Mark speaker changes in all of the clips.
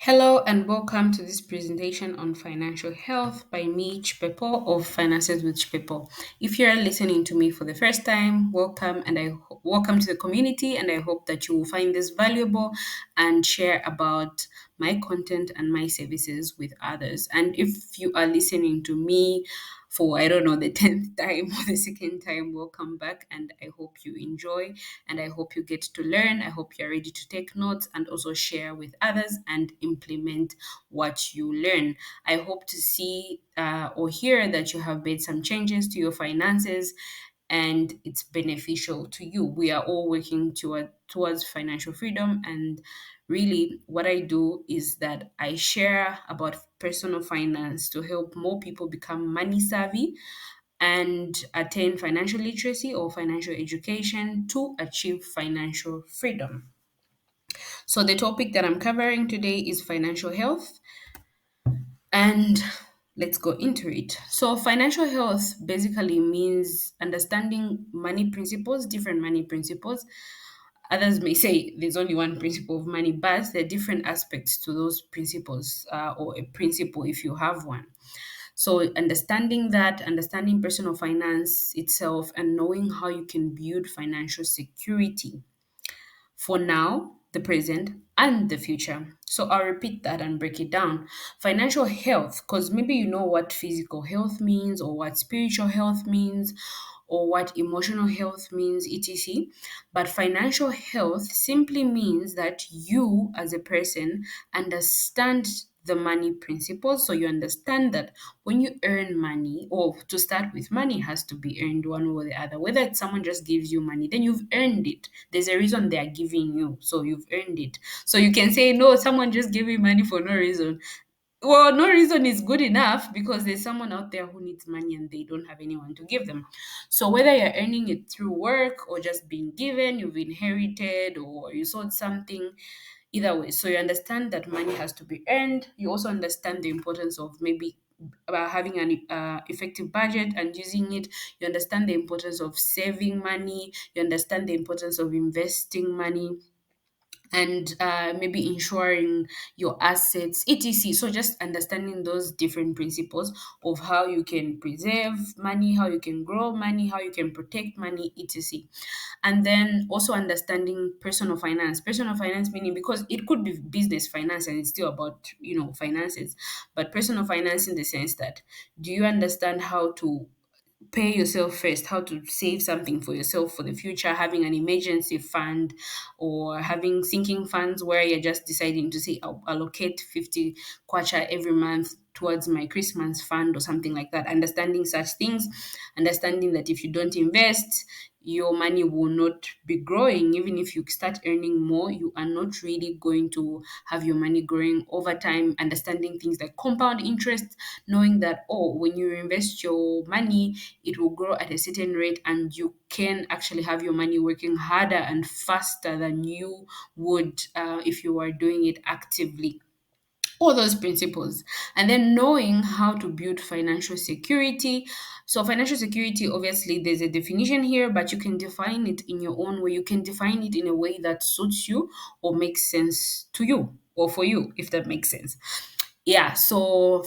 Speaker 1: Hello and welcome to this presentation on financial health by me, Chipepo of Finances with Chipepo. If you're listening to me for the first time, welcome and welcome to the community, and I hope that you will find this valuable and share about my content and my services with others. And if you are listening to me for I don't know the 10th time or the second time, welcome back, and I hope you enjoy and I hope you get to learn. I hope you're ready to take notes and also share with others and implement what you learn. I hope to see or hear that you have made some changes to your finances and it's beneficial to you. We are all working towards financial freedom, and really what I do is that I share about personal finance to help more people become money savvy and attain financial literacy or financial education to achieve financial freedom. So, the topic that I'm covering today is financial health, and let's go into it. So, financial health basically means understanding money principles, different money principles. Others may say there's only one principle of money, but there are different aspects to those principles, or a principle if you have one. So, understanding that, understanding personal finance itself, and knowing how you can build financial security for now, the present, and the future. So I'll repeat that and break it down. Financial health, because maybe you know what physical health means, or what spiritual health means, or what emotional health means, etc. But financial health simply means that you, as a person, understand the money principles. So you understand that when you earn money, or to start with, money has to be earned one way or the other. Whether it's someone just gives you money, then you've earned it. There's a reason they are giving you, so you've earned it. So you can say, no, someone just gave me money for no reason. Well, no reason is good enough because there's someone out there who needs money and they don't have anyone to give them. So whether you're earning it through work or just being given, you've inherited or you sold something, either way. So you understand that money has to be earned. You also understand the importance of maybe about having an effective budget and using it. You understand the importance of saving money. You understand the importance of investing money and maybe insuring your assets, etc. So just understanding those different principles of how you can preserve money, how you can grow money, how you can protect money, etc. And then also understanding personal finance. Personal finance meaning, because it could be business finance and it's still about finances, but personal finance in the sense that, do you understand how to pay yourself first, how to save something for yourself for the future, having an emergency fund or having sinking funds where you're just deciding to say, I'll allocate 50 kwacha every month towards my Christmas fund or something like that. Understanding such things, understanding that if you don't invest, your money will not be growing. Even if you start earning more, you are not really going to have your money growing over time. Understanding things like compound interest, knowing that, oh, when you invest your money, it will grow at a certain rate and you can actually have your money working harder and faster than you would if you were doing it actively. All those principles, and then knowing how to build financial security. So financial security, obviously there's a definition here, but you can define it in your own way. You can define it in a way that suits you or makes sense to you or for you, if that makes sense. Yeah, so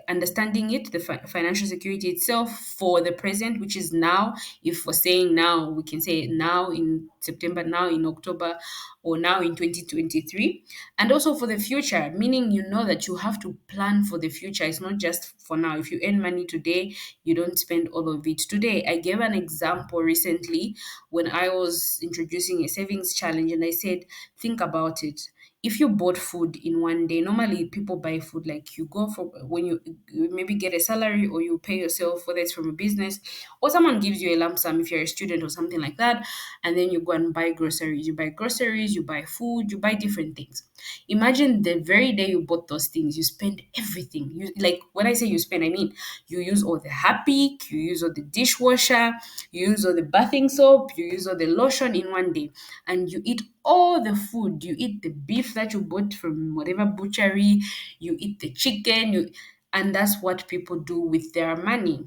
Speaker 1: understanding it, the financial security itself for the present, which is now. If we're saying now, we can say now in September, now in October, or now in 2023. And also for the future, meaning you know that you have to plan for the future. It's not just for now. If you earn money today, you don't spend all of it today. I gave an example recently when I was introducing a savings challenge, and I said, think about it. If you bought food in one day, normally people buy food like you go for when you maybe get a salary or you pay yourself, whether it's from a business or someone gives you a lump sum if you're a student or something like that, and then you go and buy groceries. You buy groceries, you buy food, you buy different things. Imagine the very day you bought those things, you spend everything. You, like when I say you spend, I mean you use all the Harpic, you use all the dishwasher, you use all the bathing soap, you use all the lotion in one day, and you eat all the food. You eat the beef that you bought from whatever butchery, you eat the chicken, and that's what people do with their money.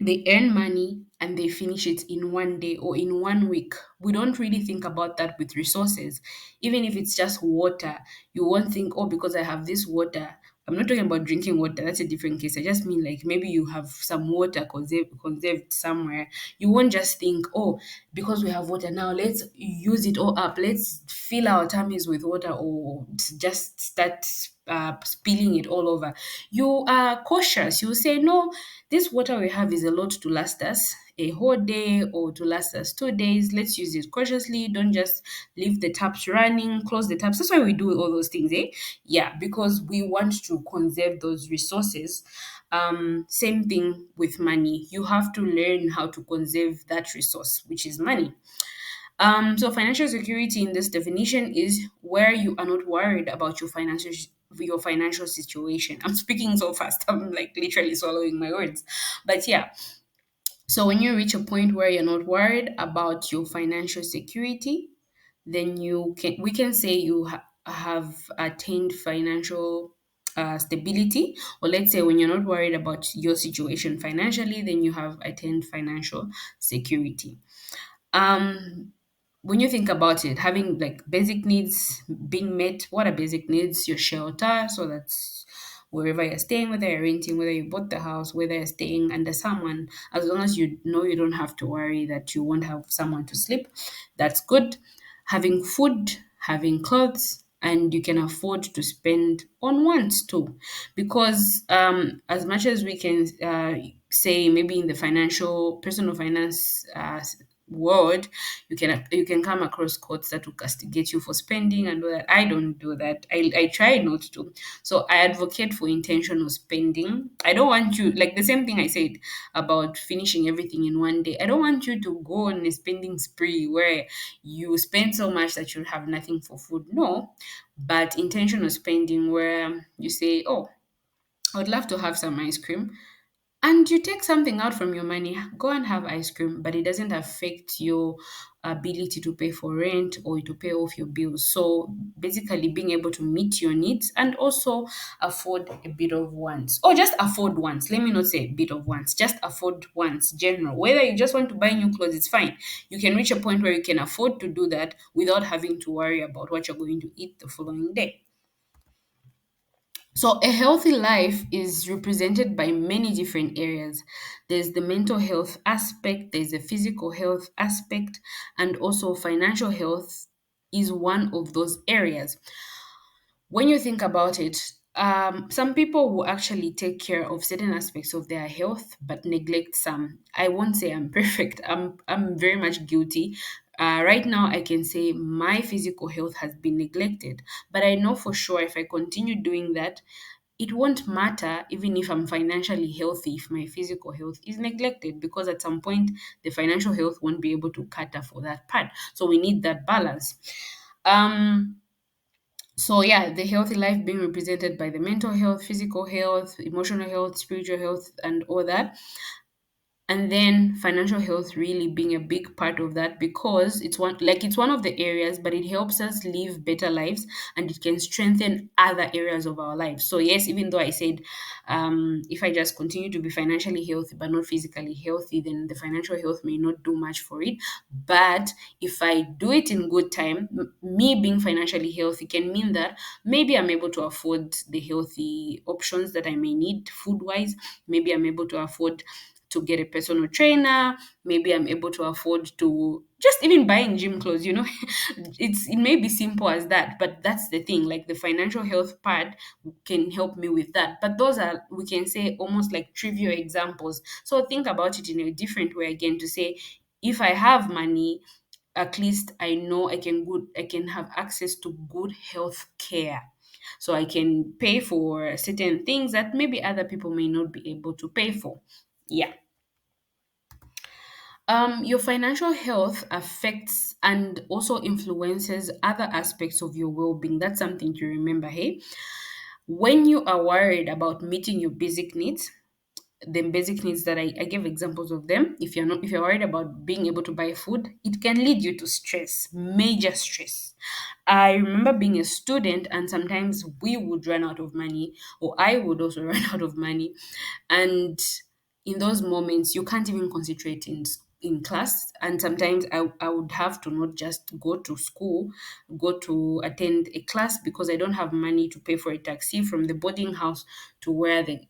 Speaker 1: they earn money and they finish it in one day or in one week. We don't really think about that with resources. Even if it's just water, you won't think, oh, because I have this water. I'm not talking about drinking water, that's a different case. I just mean like maybe you have some water conserved somewhere. You won't just think, oh, because we have water now, let's use it all up. Let's fill our tummies with water or just start spilling it all over. You are cautious. You say, no, this water we have is a lot to last us a whole day or to last us 2 days. Let's use it cautiously. Don't just leave the taps running, close the taps. That's why we do all those things, eh? Yeah, because we want to conserve those resources. Same thing with money. You have to learn how to conserve that resource, which is money. So financial security in this definition is where you are not worried about your financial situation. I'm speaking so fast. I'm like literally swallowing my words. But yeah, so when you reach a point where you're not worried about your financial security, then we can say you have attained financial stability. Or let's say when you're not worried about your situation financially, then you have attained financial security. Um, when you think about it, having like basic needs being met, what are basic needs? Your shelter, so that's wherever you're staying, whether you're renting, whether you bought the house, whether you're staying under someone, as long as you know you don't have to worry that you won't have someone to sleep, that's good. Having food, having clothes, and you can afford to spend on wants too. Because as much as we can say maybe in the personal finance world, you can come across courts that will castigate you for spending and all that. I don't do that. I try not to. So I advocate for intentional spending. I don't want you, like the same thing I said about finishing everything in one day. I don't want you to go on a spending spree where you spend so much that you'll have nothing for food. No, but intentional spending where you say, oh, I would love to have some ice cream, and you take something out from your money, go and have ice cream, but it doesn't affect your ability to pay for rent or to pay off your bills. So basically, being able to meet your needs and also afford a bit of wants, or just afford wants. Let me not say a bit of wants, just afford wants, general. Whether you just want to buy new clothes, it's fine. You can reach a point where you can afford to do that without having to worry about what you're going to eat the following day. So, a healthy life is represented by many different areas. There's the mental health aspect, there's the physical health aspect, and also financial health is one of those areas. When you think about it, some people will actually take care of certain aspects of their health but neglect some. I won't say I'm perfect. I'm very much guilty. Right now, I can say my physical health has been neglected, but I know for sure if I continue doing that, it won't matter even if I'm financially healthy if my physical health is neglected, because at some point the financial health won't be able to cater for that part. So we need that balance. Um, so yeah, the healthy life being represented by the mental health, physical health, emotional health, spiritual health, and all that. And then financial health really being a big part of that, because it's one of the areas, but it helps us live better lives and it can strengthen other areas of our lives. So yes, even though I said if I just continue to be financially healthy but not physically healthy, then the financial health may not do much for it. But if I do it in good time, me being financially healthy can mean that maybe I'm able to afford the healthy options that I may need food wise. Maybe I'm able to afford to get a personal trainer. Maybe I'm able to afford to just even buying gym clothes. It may be simple as that, but that's the thing. Like the financial health part can help me with that. But those are, we can say, almost like trivial examples. So think about it in a different way again, to say if I have money, at least I know I can have access to good health care. So I can pay for certain things that maybe other people may not be able to pay for. Yeah. Your financial health affects and also influences other aspects of your well-being. That's something to remember. Hey, when you are worried about meeting your basic needs, the basic needs that I gave examples of them. If you're worried about being able to buy food, it can lead you to stress, major stress. I remember being a student, and sometimes we would run out of money, or I would also run out of money, and in those moments you can't even concentrate in class, and sometimes I would have to not just go to school, go to attend a class because I don't have money to pay for a taxi from the boarding house to where the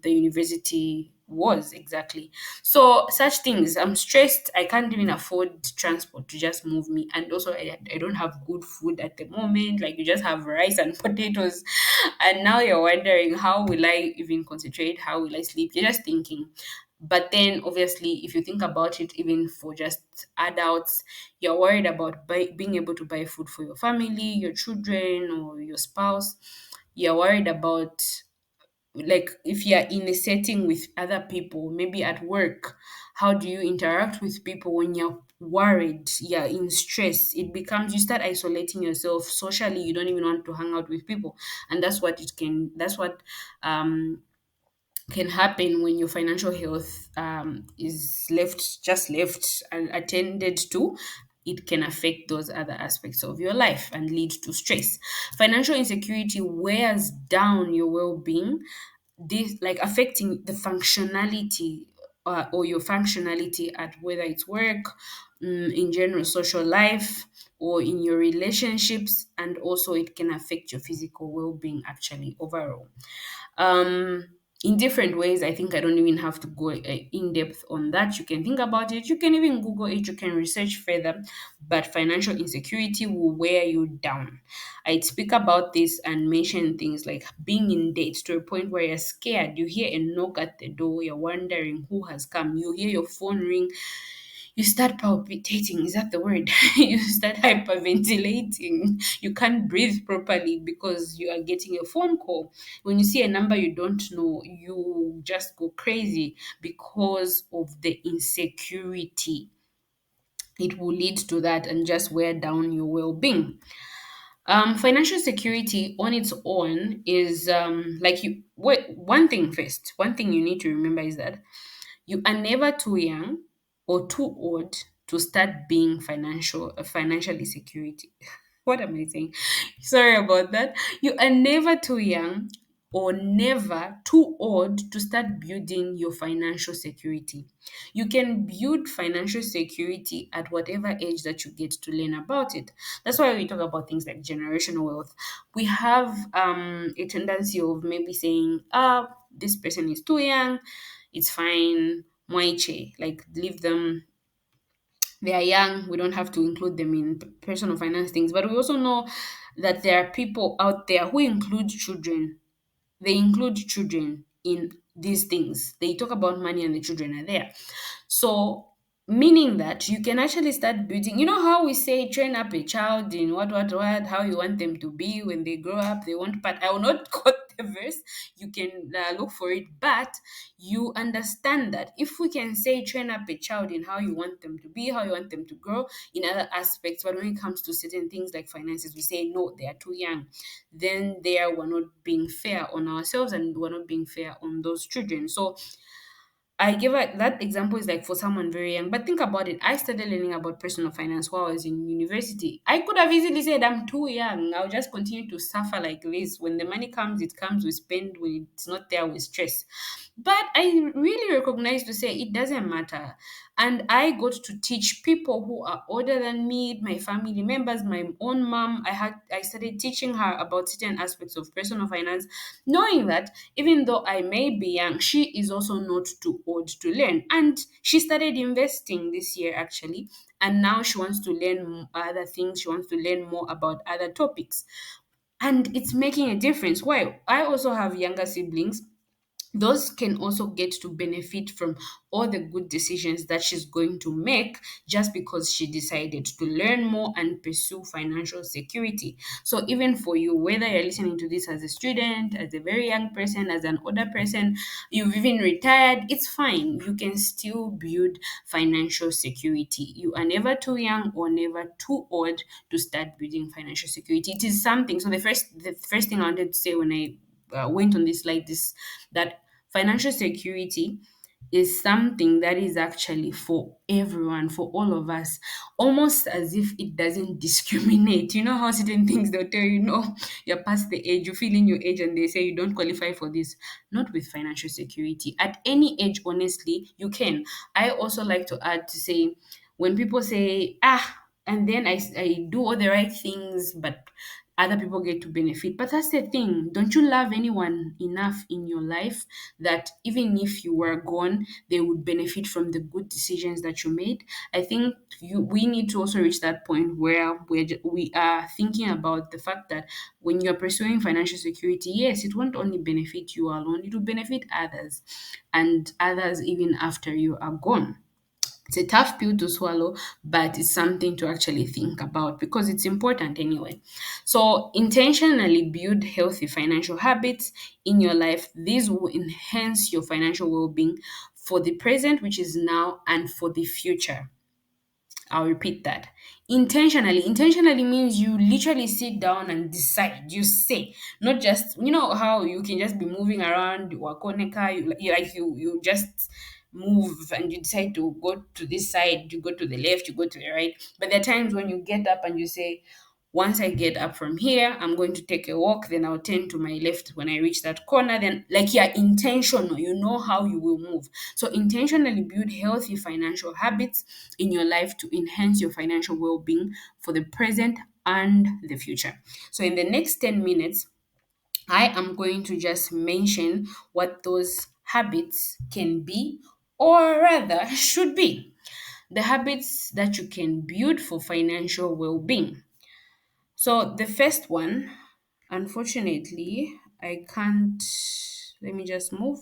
Speaker 1: university was exactly. So such things, I'm stressed, I can't even afford transport to just move me, and also I don't have good food at the moment, like you just have rice and potatoes, and now you're wondering, how will I even concentrate, how will I sleep, you're just thinking. But then obviously if you think about it, even for just adults, you're worried about being able to buy food for your family, your children, or your spouse. You're worried about, like, if you're in a setting with other people, maybe at work, how do you interact with people when you're worried, you're in stress? It becomes, you start isolating yourself socially, you don't even want to hang out with people. And that's what can happen when your financial health is left unattended to. It can affect those other aspects of your life and lead to stress. Financial insecurity wears down your well-being, this like affecting the functionality, or your functionality at whether it's work, in general social life, or in your relationships, and also it can affect your physical well-being actually overall, um in different ways. I think I don't even have to go in depth on that. You can think about it, you can even Google it, you can research further. But financial insecurity will wear you down. I'd speak about this and mention things like being in debt to a point where you're scared, you hear a knock at the door, you're wondering who has come, you hear your phone ring, you start palpitating. Is that the word? You start hyperventilating. You can't breathe properly because you are getting a phone call. When you see a number you don't know, you just go crazy because of the insecurity. It will lead to that and just wear down your well being. Financial security on its own is, like, you wait, one thing first. One thing you need to remember is that you are never too young or too old to start being financially security. What am I saying? Sorry about that. You are never too young or never too old to start building your financial security. You can build financial security at whatever age that you get to learn about it. That's why we talk about things like generational wealth. We have a tendency of maybe saying, this person is too young, it's fine, moiche, like leave them, they are young, we don't have to include them in personal finance things. But we also know that there are people out there who include children, they include children in these things. They talk about money and the children are there. So, meaning that you can actually start building, you know how we say train up a child in what, how you want them to be when they grow up, they want, but I will not quote the verse. You can look for it, but you understand that if we can say train up a child in how you want them to be, how you want them to grow in other aspects, but when it comes to certain things like finances, we say no, they are too young, then there we're not being fair on ourselves and we're not being fair on those children. So I give that example is like for someone very young. But think about it. I started learning about personal finance while I was in university. I could have easily said I'm too young. I'll just continue to suffer like this. When the money comes, it comes. We spend. When it's not there, we stress. But I really recognize to say it doesn't matter. And I got to teach people who are older than me, my family members, my own mom. I started teaching her about certain aspects of personal finance, knowing that even though I may be young, she is also not too old to learn. And she started investing this year actually, and now she wants to learn other things. She wants to learn more about other topics, and it's making a difference. Why? I also have younger siblings, those can also get to benefit from all the good decisions that she's going to make just because she decided to learn more and pursue financial security. So, even for you, whether you're listening to this as a student, as a very young person, as an older person, you've even retired, it's fine. You can still build financial security. You are never too young or never too old to start building financial security. It is something. So, the first thing I wanted to say when I went on this like this, that financial security is something that is actually for everyone, for all of us, almost as if it doesn't discriminate. You know how certain things they'll tell you, no, you're past the age, you feel in your age, and they say you don't qualify for this. Not with financial security. At any age, honestly, you can. I also like to add to say, when people say, and then I do all the right things, but other people get to benefit. But that's the thing. Don't you love anyone enough in your life that even if you were gone, they would benefit from the good decisions that you made? I think we need to also reach that point where we are thinking about the fact that when you're pursuing financial security, yes, it won't only benefit you alone, it will benefit others, and others even after you are gone. It's a tough pill to swallow, but it's something to actually think about because it's important anyway. So, intentionally build healthy financial habits in your life. These will enhance your financial well being for the present, which is now, and for the future. I'll repeat that. Intentionally. Intentionally means you literally sit down and decide. You say, not just, you know how you can just be moving around Wakoneka, you just move and you decide to go to this side, you go to the left, you go to the right. But there are times when you get up and you say, once I get up from here, I'm going to take a walk, then I'll turn to my left when I reach that corner. Then, like, you're intentional, you know how you will move. So, intentionally build healthy financial habits in your life to enhance your financial well being for the present and the future. So, in the next 10 minutes, I am going to just mention what those habits can be, or rather, should be. The habits that you can build for financial well being. So the first one, unfortunately, I can't. Let me just move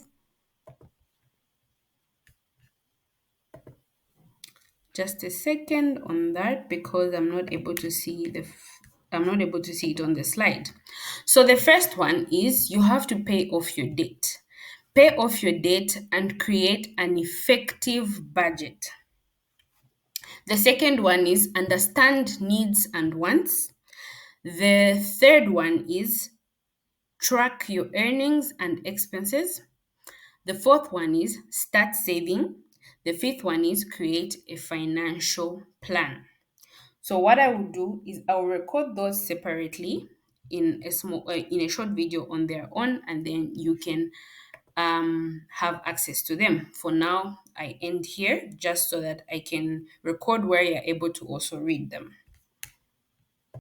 Speaker 1: just a second on that because I'm not able to see I'm not able to see it on the slide. So the first one is you have to pay off your debt. Pay off your debt and create an effective budget. The second one is understand needs and wants. The third one is track your earnings and expenses. The fourth one is start saving. The fifth one is create a financial plan. So what I will do is I will record those separately in a short video on their own, and then you can have access to them. For now, I end here just so that I can record where you're able to also read them.